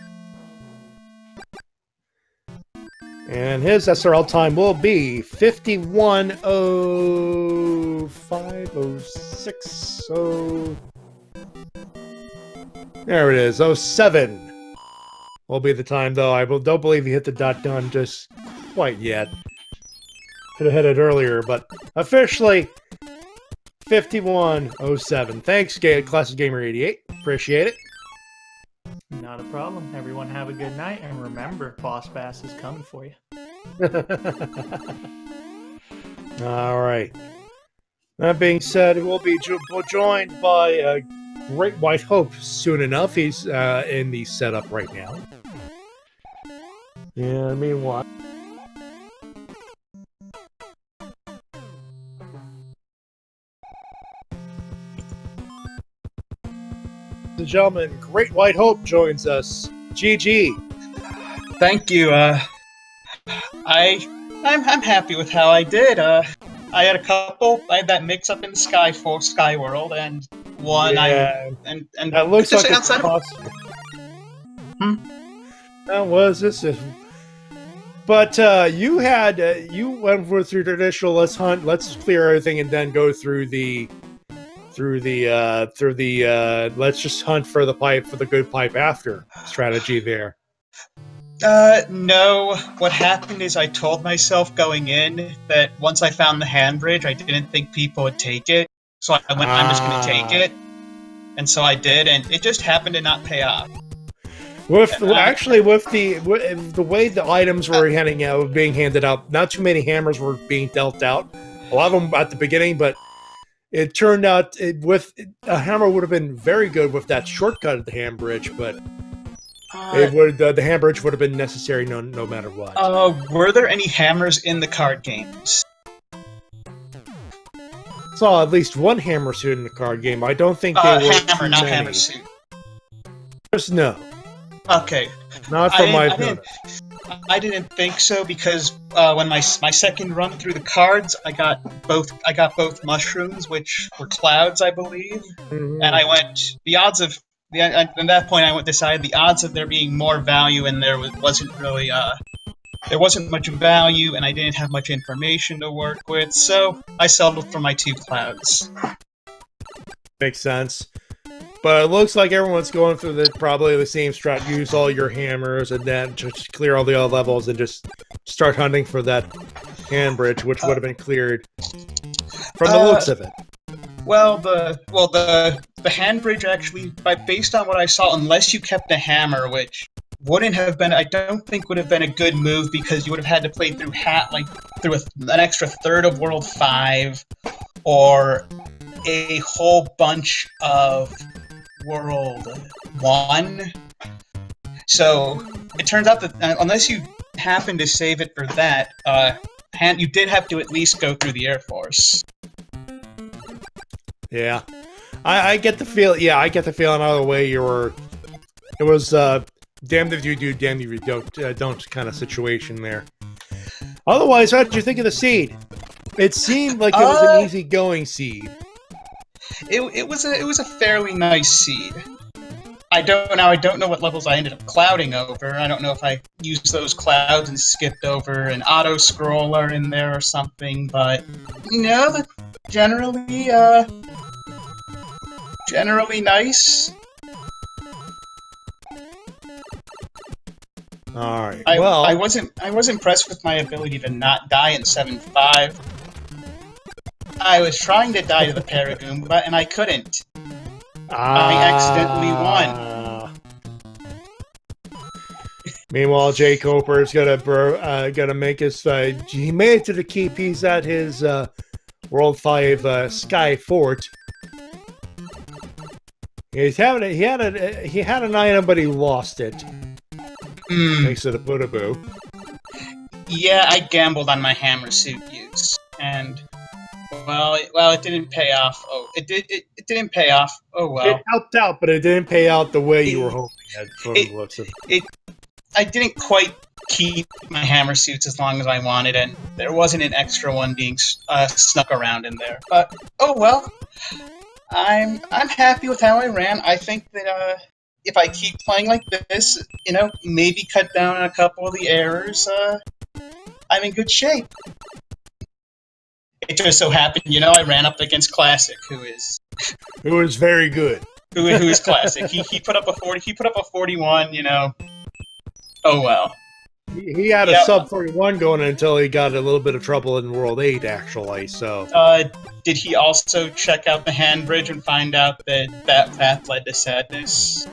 And his SRL time will be 51:05:06. There it is. 07 will be the time, though. I don't believe he hit the dot done just quite yet. Could have hit it earlier, but officially 51:07. Thanks, ClassicGamer88. Appreciate it.
Not a problem. Everyone have a good night, and remember, Boss Bass is coming for you.
All right. That being said, we'll be joined by GreatWightHope soon enough. He's in the setup right now. Yeah, meanwhile. Ladies and gentlemen, GreatWightHope joins us. GG.
Thank you. I'm happy with how I did. I had a couple. I had that mix up in the Sky World, and one.
Yeah.
And
that looks like it's possible. That was this. But you went through traditional. Let's hunt. Let's clear everything, and then go through the let's just hunt for the pipe, for the good pipe after strategy there.
No. What happened is I told myself going in that once I found the hand bridge, I didn't think people would take it. So I went, I'm just going to take it. And so I did, and it just happened to not pay off.
With the way the items were being handed out, not too many hammers were being dealt out. A lot of them at the beginning, but it turned out a hammer would have been very good with that shortcut of the hand bridge, but the hand bridge would have been necessary no matter what.
Were there any hammers in the card games?
Saw at least one hammer suit in the card game. I don't think they were
hammer, not hammer suit.
Just no.
Okay.
Not from
I didn't think so, because when my second run through the cards, I got both mushrooms, which were clouds, I believe, and I went the odds of at that point I decided the odds of there being more value, and there wasn't really there wasn't much value, and I didn't have much information to work with, so I settled for my 2 clouds.
Makes sense. But it looks like everyone's going through probably the same strat. Use all your hammers and then just clear all the other levels and just start hunting for that hand bridge, which would have been cleared from the looks of it.
Well, the hand bridge actually, based on what I saw, unless you kept a hammer, which wouldn't have been, I don't think would have been a good move, because you would have had to play through an extra third of World 5 or a whole bunch of World 1. So it turns out that unless you happen to save it for that, you did have to at least go through the Air Force.
Yeah, I get the feel. Yeah, I get the feeling either way. It was damned if you do, damned if you don't kind of situation there. Otherwise, how did you think of the seed? It seemed like it was an easygoing seed.
It was a fairly nice seed. I don't know what levels I ended up clouding over. I don't know if I used those clouds and skipped over an auto scroller in there or something, but generally nice.
All right.
I was impressed with my ability to not die in 7-5. I was trying to die to the Paragoomba, and I couldn't. I accidentally won.
Meanwhile, jkoper is gonna make his. He made it to the keep. He's at his World 5 Sky Fort. He had an item, but he lost it. Thanks to the Buddha-Boo.
Yeah, I gambled on my hammer suit use, and well, it didn't pay off. Oh, it didn't pay off. Oh well.
It helped out, but it didn't pay out the way you were hoping.
I didn't quite keep my hammer suits as long as I wanted, and there wasn't an extra one being snuck around in there. But oh well. I'm happy with how I ran. I think that if I keep playing like this, you know, maybe cut down on a couple of the errors, I'm in good shape. It just so happened, you know, I ran up against Classic, who is
very good.
Who is Classic. He put up a 40. He put up a 41. You know. Oh well.
He had a sub 41 going until he got a little bit of trouble in World 8, actually. So.
Did he also check out the hand bridge and find out that that path led to sadness?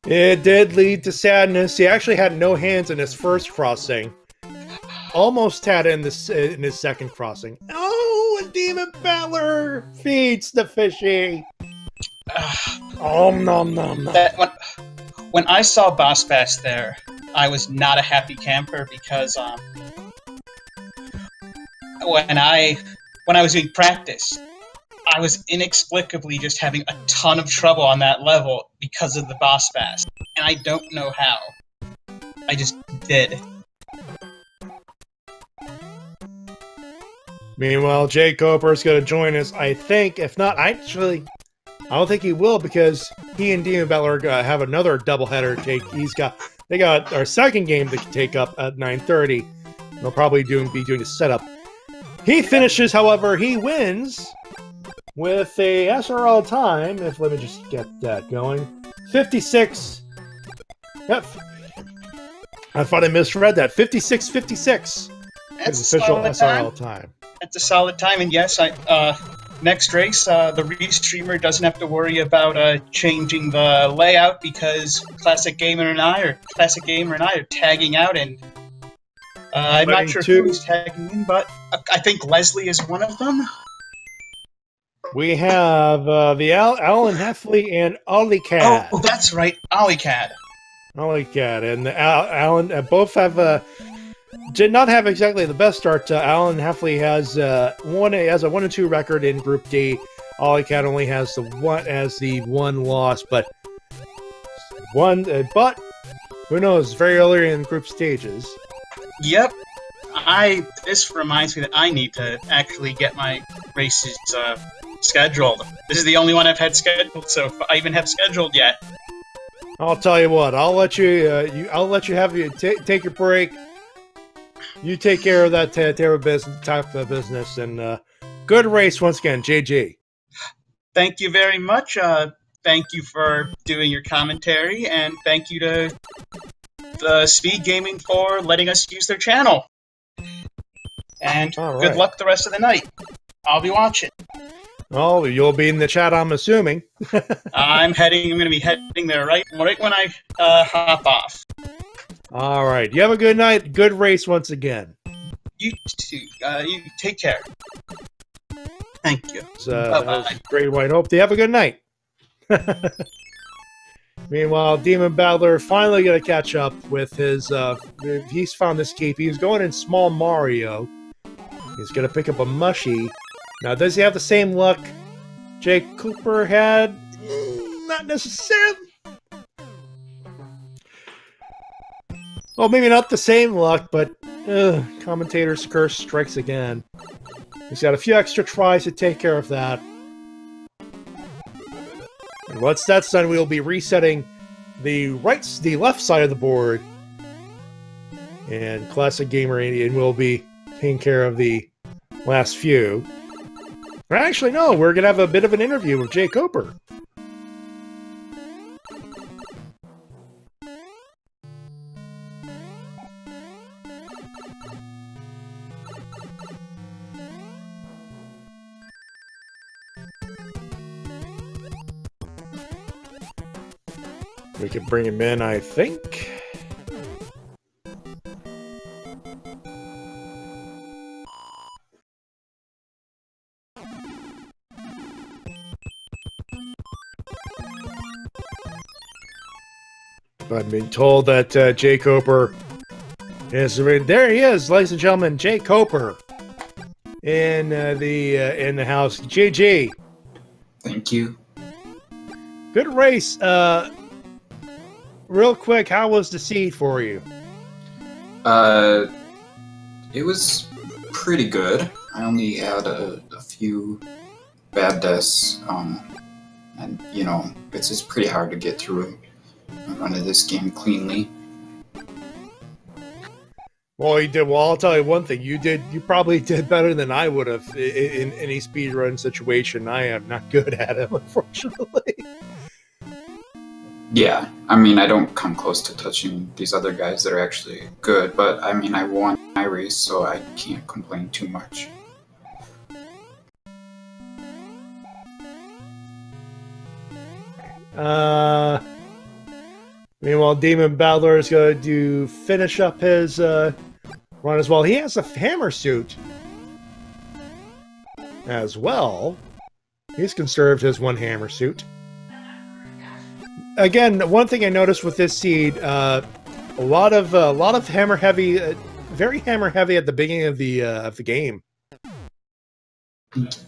It did lead to sadness. He actually had no hands in his first crossing. Almost had it in his second crossing. Oh, and DemonBattler feeds the fishy. Nom nom nom.
When I saw Boss Bass there, I was not a happy camper because when I was doing practice, I was inexplicably just having a ton of trouble on that level because of the boss bass, and I don't know how. I just did.
Meanwhile, jkoper is going to join us, I think. If not, I don't think he will, because he and DemonBattler have another doubleheader to take. They got our second game to take up at 9:30. They'll probably be doing a setup. He finishes, however, he wins with a SRL time. Let me just get that going. 56. Yep. I thought I misread that. 56:56.
That's
his official SRL time.
That's a solid time, and yes, next race, the restreamer doesn't have to worry about changing the layout because ClassicGamer and I are tagging out, and I'm not sure who's tagging in, but I think Leslie is one of them.
We have the Alan Heffley and OllieCad.
Oh, that's right, OllieCad.
OllieCad and Alan both have did not have exactly the best start. Alan Heffley has a 1-2 record in Group D. OllieCad only has the one loss, but who knows? Very early in group stages.
Yep. This reminds me that I need to actually get my races scheduled. This is the only one I've had scheduled, so if I even have scheduled yet.
I'll tell you what. I'll let you. I'll let you take your break. You take care of that type of business, and good race once again, JG.
Thank you very much. Thank you for doing your commentary, and thank you to the Speed Gaming for letting us use their channel. And good luck the rest of the night. I'll be watching.
Oh, you'll be in the chat, I'm assuming.
I'm going to be heading there right when I hop off.
All right. You have a good night. Good race once again.
You too. You take care. Thank you.
GreatWightHope. You have a good night. Meanwhile, DemonBattler finally going to catch up with his... he's found this keep. He's going in Small Mario. He's going to pick up a Mushy. Now, does he have the same luck jkoper had? Not necessarily. Well, maybe not the same luck, but commentator's curse strikes again. He's got a few extra tries to take care of that. And once that's done, we'll be resetting the left side of the board. And ClassicGamer88 will be taking care of the last few. Actually, no, we're going to have a bit of an interview with jkoper. We can bring him in, I think. I'm being told that jkoper is there. He is, ladies and gentlemen, jkoper in the house. GG.
Thank you.
Good race. Real quick, how was the seed for you?
It was pretty good. I only had a few bad deaths, and you know, it's just pretty hard to get through and run this game cleanly.
Well, you did. Well, I'll tell you one thing. You probably did better than I would have in any speedrun situation. I am not good at it, unfortunately.
Yeah, I mean, I don't come close to touching these other guys that are actually good, but I mean, I won my race, so I can't complain too much.
Meanwhile, DemonBattler is going to finish up his run as well. He has a hammer suit as well. He's conserved his one hammer suit. Again, one thing I noticed with this seed, a lot of hammer heavy, very hammer heavy at the beginning of the game.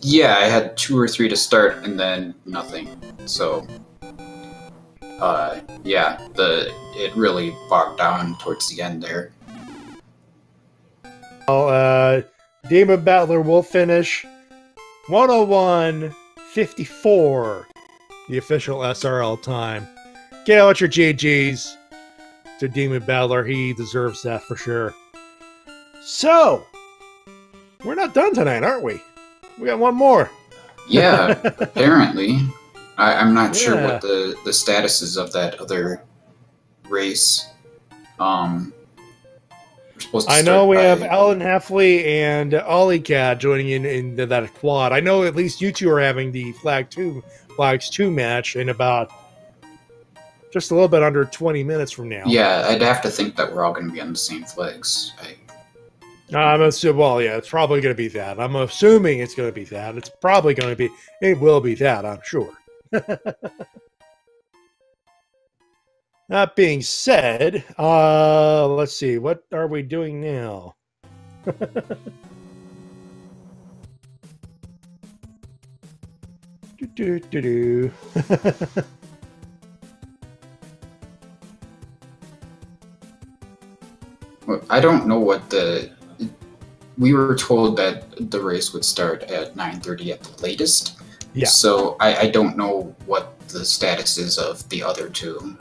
Yeah, I had 2 or 3 to start, and then nothing. So, yeah, it really bogged down towards the end there.
Well, DemonBattler will finish 101.54, the official SRL time. Get out your GGs to DemonBattler. He deserves that for sure. So, we're not done tonight, aren't we? We got one more.
Yeah, apparently. I'm not sure what the status is of that other race. We're supposed to
I know we have Alan Heffley and Ollie joining in that quad. I know at least you two are having the Flags 2 match in about just a little bit under 20 minutes from now.
Yeah, I'd have to think that we're all going to be on the same flags.
Well, yeah, it's probably going to be that. I'm assuming it's going to be that. It's probably going to be. It will be that, I'm sure. That being said, let's see. What are we doing now? Do.
Well, I don't know what we were told that the race would start at 9:30 at the latest.
Yeah.
So I don't know what the status is of the other two.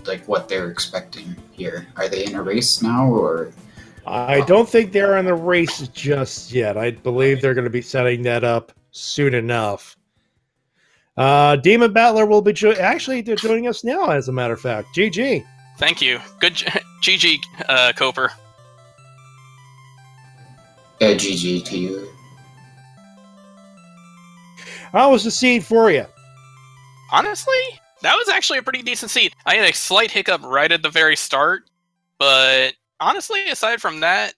Like what they're expecting here. Are they in a race now, or?
I don't think they're in the race just yet. I believe they're going to be setting that up soon enough. DemonBattler will be actually they're joining us now, as a matter of fact. GG.
Thank you. Good GG, Coper.
Yeah, GG to you.
How was the seed for you?
Honestly, that was actually a pretty decent seed. I had a slight hiccup right at the very start, but honestly, aside from that,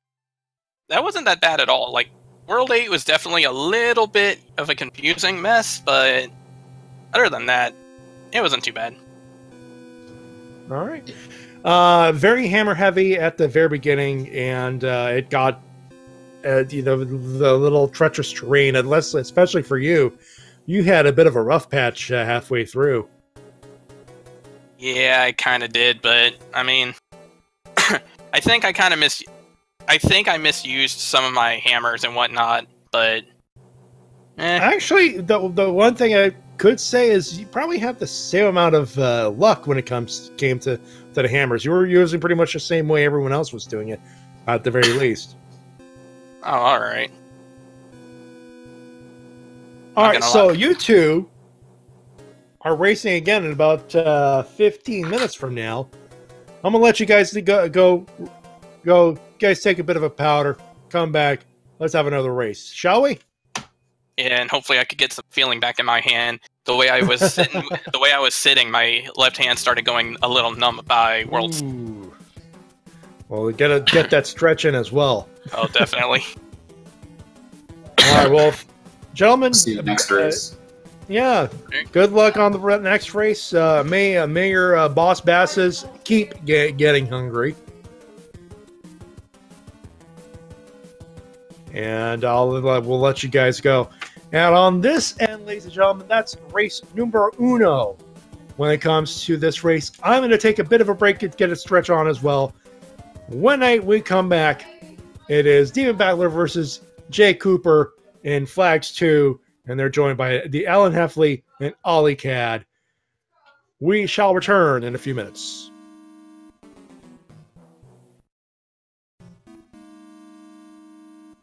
that wasn't that bad at all. Like, World 8 was definitely a little bit of a confusing mess, but other than that, it wasn't too bad.
All right. Very hammer heavy at the very beginning, and it got the little treacherous terrain, especially for you. You had a bit of a rough patch halfway through.
Yeah, I kind of did, but I mean, I think I misused some of my hammers and whatnot, but
Actually, the one thing I could say is you probably have the same amount of luck when it came to the hammers. You were using pretty much the same way everyone else was doing it, at the very least.
Oh, all right.
All right, so you two are racing again in about 15 minutes from now. I'm gonna let you guys go. Guys, take a bit of a powder. Come back. Let's have another race, shall we?
and hopefully I could get some feeling back in my hand. The way I was sitting, my left hand started going a little numb by Worlds.
Ooh. Well, we gotta get that stretch in as well.
Oh, definitely.
All right, well, gentlemen.
See you next race.
Yeah. Good luck on the next race. May your boss basses keep getting hungry. And we'll let you guys go. And on this end, ladies and gentlemen, that's race numero uno. When it comes to this race, I'm going to take a bit of a break to get a stretch on as well. When we come back, it is DemonBattler versus jkoper in Flags 2, and they're joined by the Alan Heffley and Ollie Cad. We shall return in a few minutes.